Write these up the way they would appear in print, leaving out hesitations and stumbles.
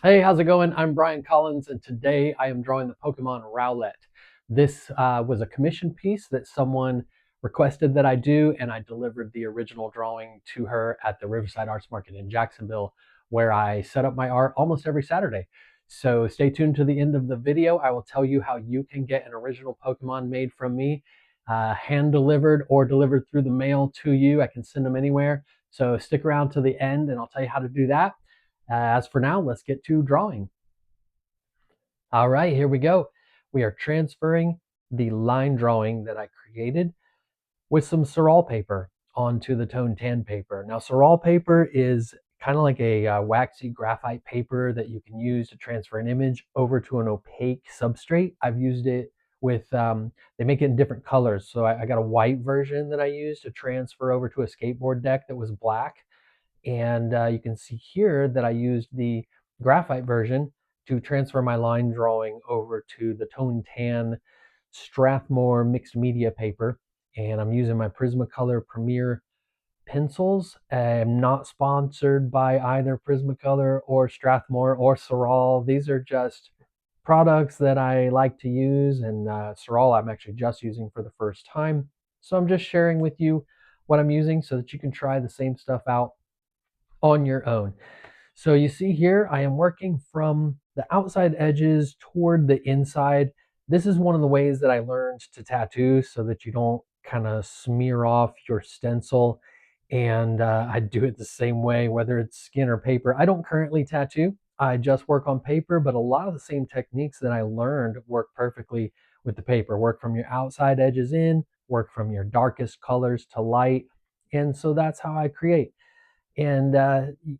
Hey, how's it going? I'm Brian Collins, and today I am drawing the Pokemon Rowlett. This was a commission piece that someone requested that I do, and I delivered the original drawing to her at the Riverside Arts Market in Jacksonville, where I set up my art almost every Saturday. So stay tuned to the end of the video. I will tell you how you can get an original Pokemon made from me, hand delivered or delivered through the mail to you. I can send them anywhere. So stick around to the end, and I'll tell you how to do that. As for now, let's get to drawing. All right, here we go. We are transferring the line drawing that I created with some Surreal paper onto the tone tan paper. Now, Surreal paper is kind of like a waxy graphite paper that you can use to transfer an image over to an opaque substrate. I've used it with, they make it in different colors. So I got a white version that I used to transfer over to a skateboard deck that was black. And you can see here that I used the graphite version to transfer my line drawing over to the tone tan Strathmore mixed media paper. And I'm using my Prismacolor Premier pencils. I'm not sponsored by either Prismacolor or Strathmore or Surreal. These are just products that I like to use, and Surreal I'm actually just using for the first time. So I'm just sharing with you what I'm using so that you can try the same stuff out on your own. So you see here, I am working from the outside edges toward the inside. This is one of the ways that I learned to tattoo so that you don't kind of smear off your stencil. And I do it the same way, whether it's skin or paper. I don't currently tattoo. I just work on paper, but a lot of the same techniques that I learned work perfectly with the paper. Work from your outside edges in, work from your darkest colors to light. And so that's how I create. And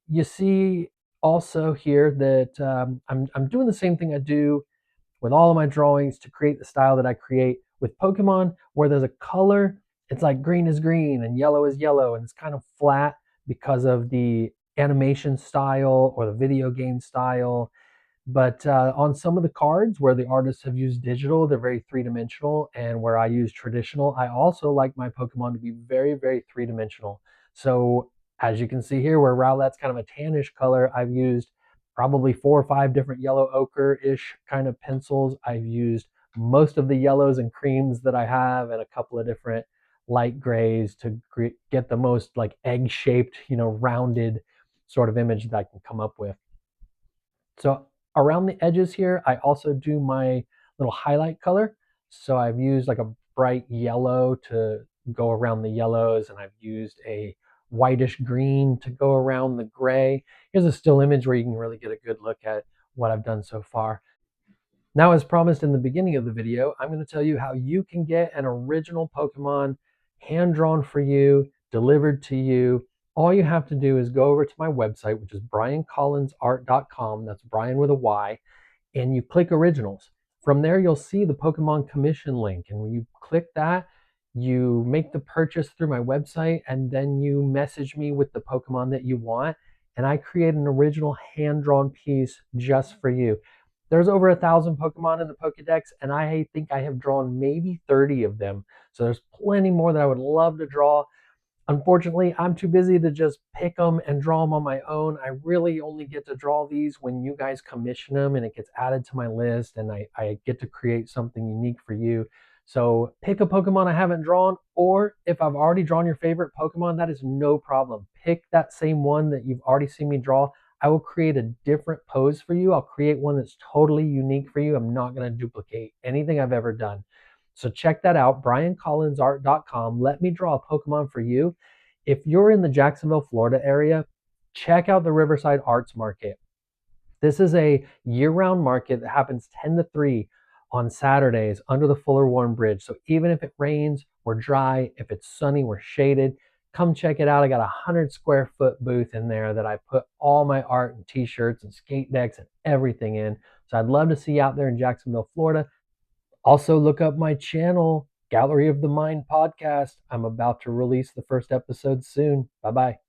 you see also here that I'm doing the same thing I do with all of my drawings to create the style that I create with Pokemon, where there's a color, it's like green is green and yellow is yellow, and it's kind of flat because of the animation style or the video game style. But on some of the cards where the artists have used digital, they're very three dimensional. And where I use traditional, I also like my Pokemon to be very, very three dimensional. So as you can see here, where Rowlett's kind of a tannish color, I've used probably 4 or 5 different yellow ochre-ish kind of pencils. I've used most of the yellows and creams that I have and a couple of different light grays to get the most like egg-shaped, rounded sort of image that I can come up with. So around the edges here, I also do my little highlight color. So I've used like a bright yellow to go around the yellows, and I've used a whitish green to go around the gray. Here's a still image where you can really get a good look at what I've done so far. Now, as promised in the beginning of the video, I'm going to tell you how you can get an original Pokemon hand-drawn for you, delivered to you. All you have to do is go over to my website, which is briancollinsart.com. That's Brian with a Y, and you click originals. From there, you'll see the Pokemon commission link. And when you click that, you make the purchase through my website, and then you message me with the Pokemon that you want. And I create an original hand-drawn piece just for you. There's over 1,000 Pokemon in the Pokedex, and I think I have drawn maybe 30 of them. So there's plenty more that I would love to draw. Unfortunately, I'm too busy to just pick them and draw them on my own. I really only get to draw these when you guys commission them and it gets added to my list, and I get to create something unique for you. So pick a Pokemon I haven't drawn, or if I've already drawn your favorite Pokemon, that is no problem. Pick that same one that you've already seen me draw. I will create a different pose for you. I'll create one that's totally unique for you. I'm not going to duplicate anything I've ever done. So check that out, briancollinsart.com. Let me draw a Pokemon for you. If you're in the Jacksonville, Florida area, check out the Riverside Arts Market. This is a year-round market that happens 10 to 3 on Saturdays under the Fuller Warren Bridge. So even if it rains, we're dry. If it's sunny, we're shaded. Come check it out. I got a 100 square foot booth in there that I put all my art and t-shirts and skate decks and everything in. So I'd love to see you out there in Jacksonville, Florida. Also, look up my channel, Gallery of the Mind podcast. I'm about to release the first episode soon. Bye bye.